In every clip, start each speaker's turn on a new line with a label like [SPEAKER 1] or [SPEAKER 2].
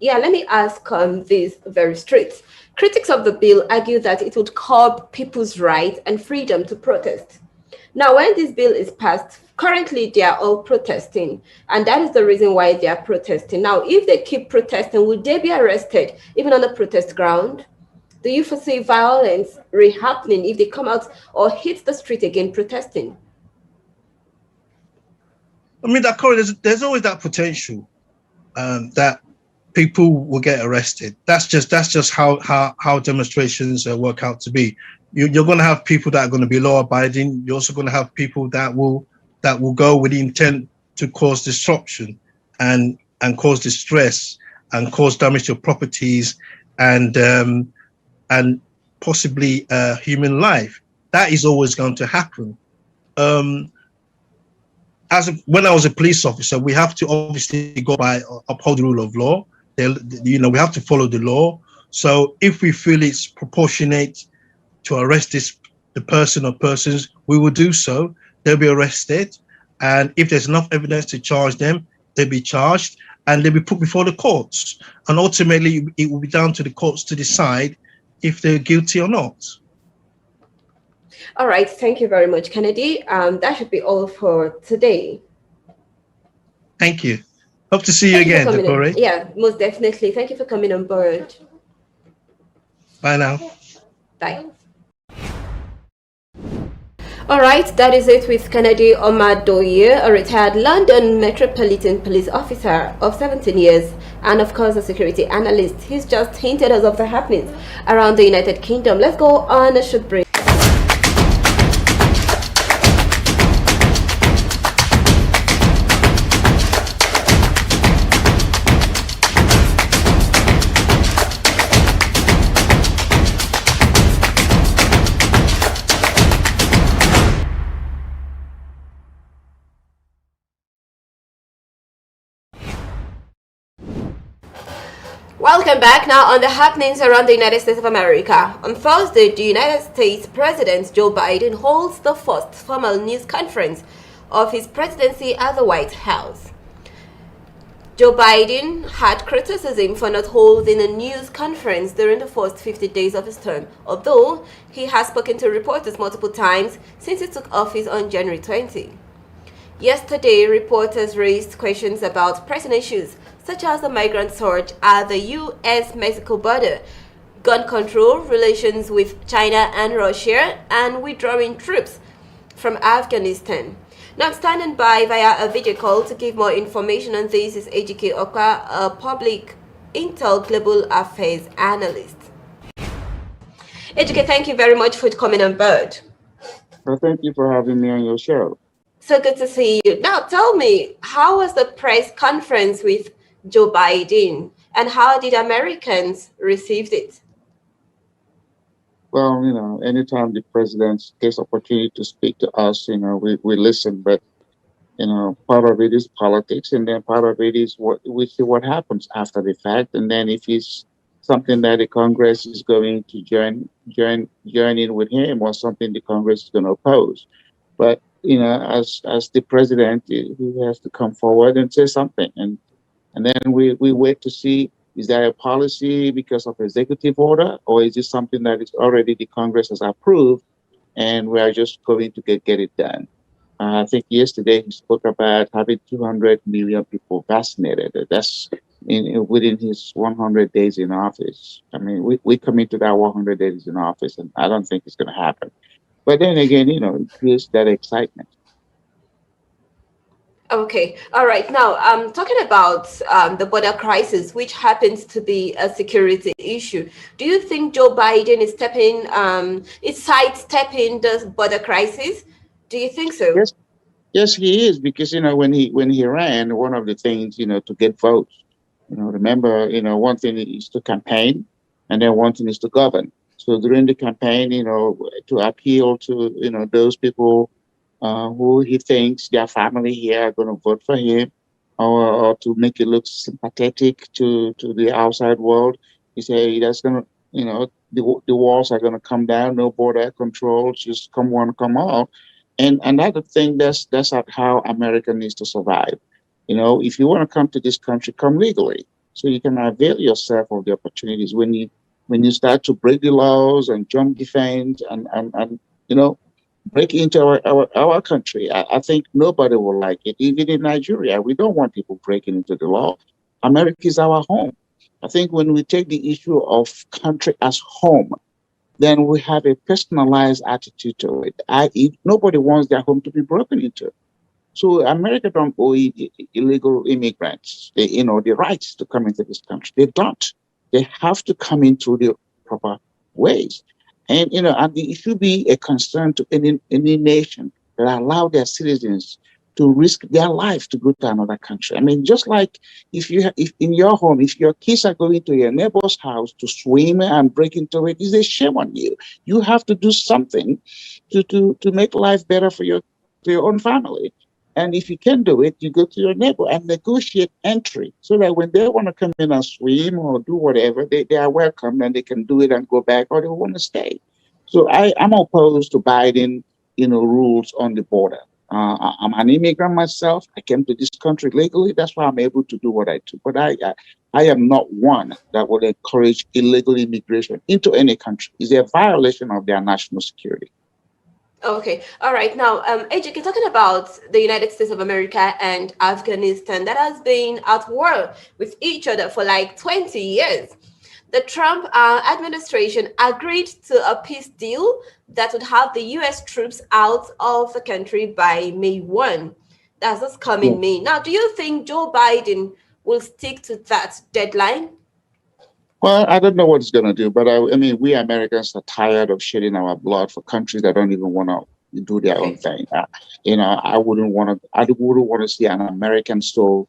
[SPEAKER 1] Yeah, let me ask this very straight. Critics of the bill argue that it would curb people's right and freedom to protest. Now, when this bill is passed, currently they are all protesting, and that is the reason why they are protesting. Now, if they keep protesting, would they be arrested even on a protest ground? Do you foresee violence re-happening if they come out or hit the street again protesting?
[SPEAKER 2] I mean, Dakore, there's always that potential that people will get arrested. That's just how demonstrations work out to be. You're going to have people that are going to be law abiding. You're also going to have people that will go with the intent to cause disruption and cause distress and cause damage to properties and possibly human life. That is always going to happen. Um, when I was a police officer, we have to obviously go by uphold the rule of law. We have to follow the law. So if we feel it's proportionate to arrest the person or persons, we will do so. They'll be arrested, and if there's enough evidence to charge them, they'll be charged and they'll be put before the courts. And ultimately, it will be down to the courts to decide if they're guilty or not.
[SPEAKER 1] All right, thank you very much, Kennedy. That should be all for today.
[SPEAKER 2] Thank you. Hope to see you
[SPEAKER 1] Thank you for
[SPEAKER 2] again,
[SPEAKER 1] coming in.
[SPEAKER 2] Dakore.
[SPEAKER 1] Yeah, most definitely. Thank you for coming on board.
[SPEAKER 2] Bye now.
[SPEAKER 1] Bye. All right, that is it with Kennedy Omadoye, a retired London Metropolitan Police officer of 17 years and, of course, a security analyst. He's just hinted us of the happenings around the United Kingdom. Let's go on a short break. Welcome back. Now on the happenings around the United States of America. On Thursday, the United States President Joe Biden holds the first formal news conference of his presidency at the White House. Joe Biden had criticism for not holding a news conference during the first 50 days of his term, although he has spoken to reporters multiple times since he took office on January 20. Yesterday, reporters raised questions about pressing issues such as the migrant surge at the U.S.-Mexico border, gun control, relations with China and Russia, and withdrawing troops from Afghanistan. Now I'm standing by via a video call to give more information on this is Ejike Okwa, a public Intel Global Affairs analyst. Ejike, thank you very much for coming on board.
[SPEAKER 3] Well, thank you for having me on your show.
[SPEAKER 1] So good to see you. Now tell me, how was the press conference with Joe Biden and how did Americans receive it?
[SPEAKER 3] Well, anytime the president gets opportunity to speak to us, we listen, but, part of it is politics, and then part of it is what we see what happens after the fact. And then if it's something that the Congress is going to join in with him or something the Congress is going to oppose. But, as the president, he has to come forward and say something. And then we wait to see, is there a policy because of executive order, or is it something that is already the Congress has approved and we are just going to get it done? I think yesterday he spoke about having 200 million people vaccinated. That's within his 100 days in office. I mean, we commit to that 100 days in office, and I don't think it's going to happen. But then again, it creates that excitement.
[SPEAKER 1] Okay, all right. Now, talking about the border crisis, which happens to be a security issue, do you think Joe Biden is sidestepping the border crisis? Do you think so?
[SPEAKER 3] Yes, he is, because when he ran, one of the things to get votes. Remember, one thing is to campaign, and then one thing is to govern. So during the campaign, to appeal to those people who he thinks their family here are going to vote for him, or to make it look sympathetic to the outside world. He said that's going to, the walls are going to come down, no border control, just come one, come all. And another thing, that's how America needs to survive. If you want to come to this country, come legally. So you can avail yourself of the opportunities when you start to break the laws and jump the fence and you know break into our country. I think nobody will like it. Even in Nigeria, we don't want people breaking into the law. America is our home. I think when we take the issue of country as home, then we have a personalized attitude to it. Nobody wants their home to be broken into. So America don't owe illegal immigrants, the rights to come into this country. They don't. They have to come in through the proper ways. And it should be a concern to any nation that allow their citizens to risk their life to go to another country. I mean, just like if in your home, if your kids are going to your neighbor's house to swim and break into it, it's a shame on you. You have to do something to make life better for your own family. And if you can do it, you go to your neighbor and negotiate entry so that when they want to come in and swim or do whatever, they are welcome and they can do it and go back or they want to stay. So I'm opposed to Biden, rules on the border. I'm an immigrant myself. I came to this country legally. That's why I'm able to do what I do. But I am not one that would encourage illegal immigration into any country. It's a violation of their national security.
[SPEAKER 1] Okay, all right. Now, AJK, talking about the United States of America and Afghanistan, that has been at war with each other for like 20 years. The Trump administration agreed to a peace deal that would have the U.S. troops out of the country by May 1. That's this coming May. Now, do you think Joe Biden will stick to that deadline?
[SPEAKER 3] Well, I don't know what it's going to do, but I mean, we Americans are tired of shedding our blood for countries that don't even want to do their own thing. I wouldn't want to. I wouldn't want to see an American soul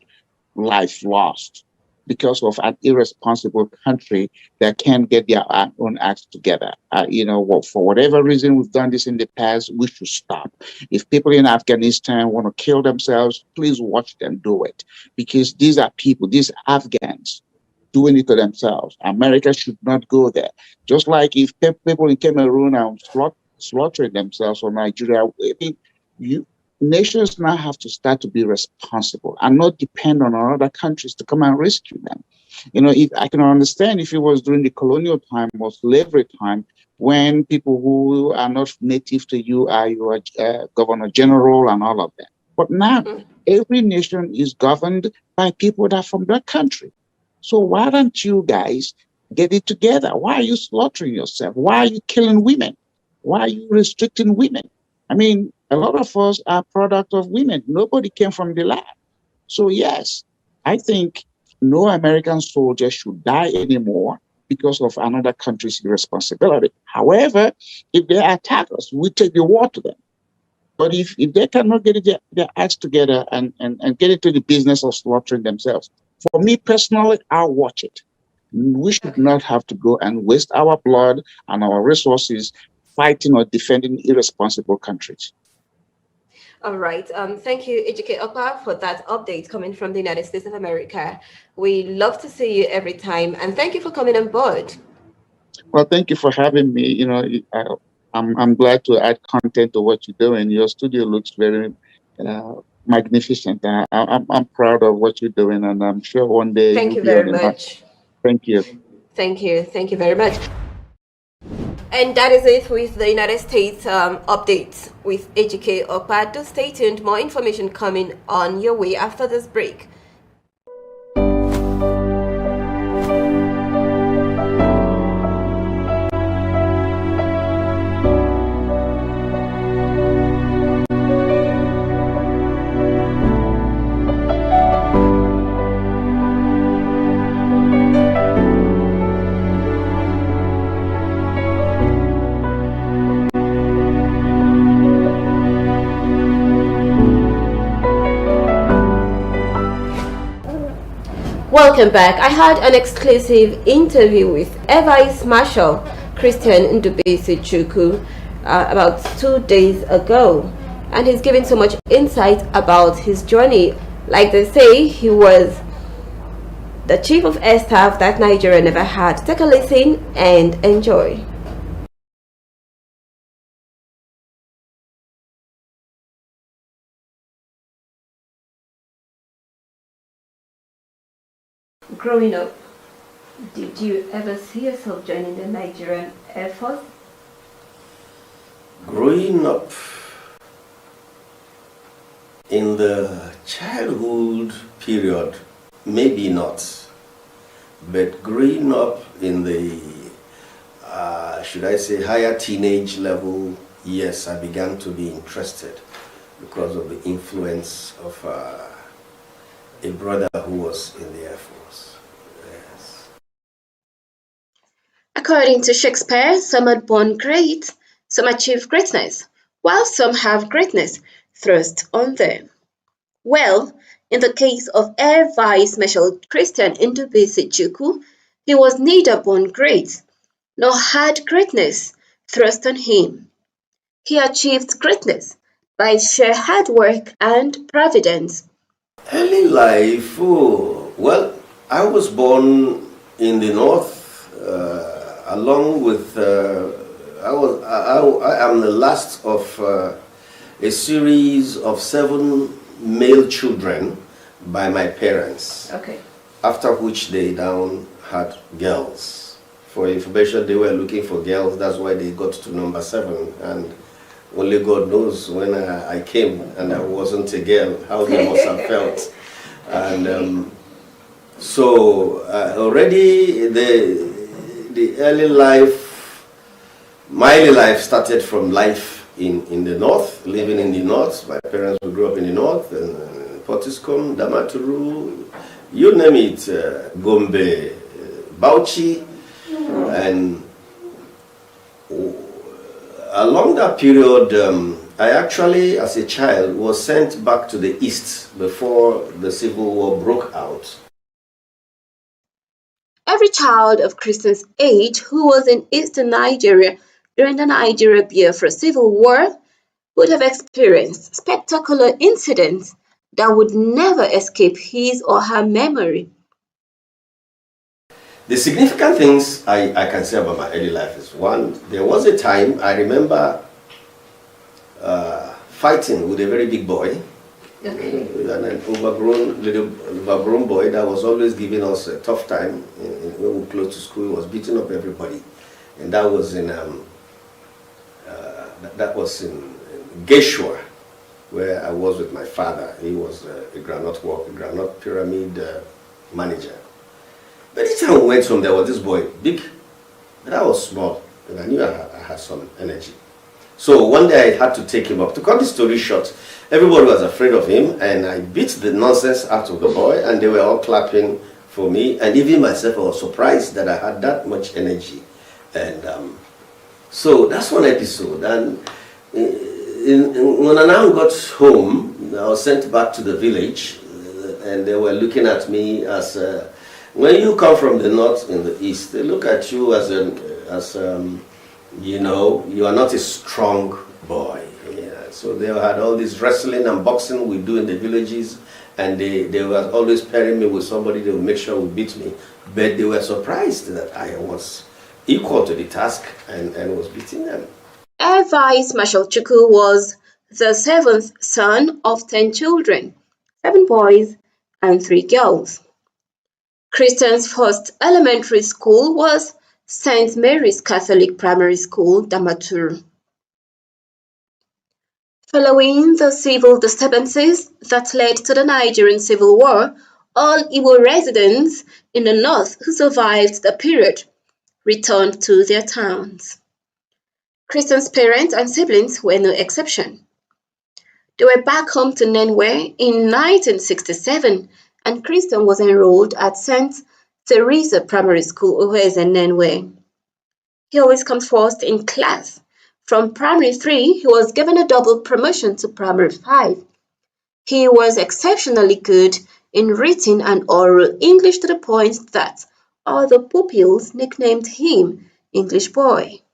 [SPEAKER 3] life lost because of an irresponsible country that can't get their own acts together. For whatever reason we've done this in the past, we should stop. If people in Afghanistan want to kill themselves, please watch them do it, because these are people, these Afghans doing it to themselves. America should not go there. Just like if people in Cameroon are slaughtering themselves or Nigeria, I mean, nations now have to start to be responsible and not depend on other countries to come and rescue them. If I can understand if it was during the colonial time or slavery time, when people who are not native to you are your governor general and all of that. But now every nation is governed by people that are from that country. So why don't you guys get it together? Why are you slaughtering yourself? Why are you killing women? Why are you restricting women? I mean, a lot of us are product of women. Nobody came from the lab. So yes, I think no American soldier should die anymore because of another country's irresponsibility. However, if they attack us, we take the war to them. But if they cannot get their acts together and get into the business of slaughtering themselves, for me personally, I'll watch it. We should not have to go and waste our blood and our resources fighting or defending irresponsible countries.
[SPEAKER 1] All right. Thank you, Ejike Okpa, for that update coming from the United States of America. We love to see you every time, and thank you for coming on board.
[SPEAKER 3] Well, thank you for having me. I'm glad to add content to what you're doing. Your studio looks very magnificent. I'm proud of what you're doing, and I'm sure one day
[SPEAKER 1] Thank
[SPEAKER 3] you'll
[SPEAKER 1] you
[SPEAKER 3] be on
[SPEAKER 1] very
[SPEAKER 3] the map.
[SPEAKER 1] much.
[SPEAKER 3] Thank you.
[SPEAKER 1] Thank you. Thank you very much. And that is it with the United States updates with AGK Okpa. Do stay tuned. More information coming on your way after this break. Welcome back. I had an exclusive interview with Vice Marshal Christian Ndubisi Chukwu about 2 days ago, and he's giving so much insight about his journey. Like they say, he was the chief of air staff that Nigeria never had. Take a listen and enjoy. Growing up, did you ever see yourself joining the Nigerian Air Force?
[SPEAKER 4] Growing up in the childhood period, maybe not, but growing up in the, should I say, higher teenage level, yes, I began to be interested because of the influence of a brother who was in the Air Force. Yes.
[SPEAKER 1] According to Shakespeare, some are born great, some achieve greatness, while some have greatness thrust on them. Well, in the case of Air Vice Marshal Christian Ndubisi Chukwu, he was neither born great nor had greatness thrust on him. He achieved greatness by sheer hard work and providence.
[SPEAKER 4] Early life, oh, well, I was born in the north, along with, I am the last of a series of 7 male children by my parents.
[SPEAKER 1] Okay.
[SPEAKER 4] After which they down had girls. For information, they were looking for girls, that's why they got to number 7. And only God knows when I came and I wasn't a girl, how they must have felt. And so already the early life, my early life started from life in the north, living in the north. My parents grew up in the north, and Potiskum, Damaturu, you name it, Gombe, Bauchi, and along that period, I actually, as a child, was sent back to the east before the Civil War broke out.
[SPEAKER 1] Every child of Christian's age who was in eastern Nigeria during the Nigeria-Biafra Civil War would have experienced spectacular incidents that would never escape his or her memory.
[SPEAKER 4] The significant things I can say about my early life is, one, there was a time I remember fighting with a very big boy,
[SPEAKER 1] Okay.
[SPEAKER 4] an overgrown boy that was always giving us a tough time when we were close to school. He was beating up everybody, and that was in Geshua, where I was with my father. He was a granite pyramid manager. But each time we went home, there was this boy, big, but I was small, and I knew I had some energy. So one day I had to take him up. To cut the story short, everybody was afraid of him, and I beat the nonsense out of the boy, and they were all clapping for me, and even myself, I was surprised that I had that much energy. And so that's one episode. And when I now got home, I was sent back to the village, and they were looking at me as when you come from the north in the east, they look at you as you know, you are not a strong boy. Yeah. So they had all this wrestling and boxing we do in the villages, and they were always pairing me with somebody. They would make sure would beat me, but they were surprised that I was equal to the task and was beating them.
[SPEAKER 1] Air Vice Marshal Chukwu was the 7th son of 10 children, 7 boys and 3 girls. Christian's first elementary school was St. Mary's Catholic Primary School, Damaturu. Following the civil disturbances that led to the Nigerian Civil War, all Igbo residents in the north who survived the period returned to their towns. Christian's parents and siblings were no exception. They were back home to Nenwe in 1967, and Christian was enrolled at St. Teresa Primary School, Uweze, Nenwe. He always comes first in class. From primary 3, he was given a double promotion to primary 5. He was exceptionally good in written and oral English to the point that other pupils nicknamed him English Boy.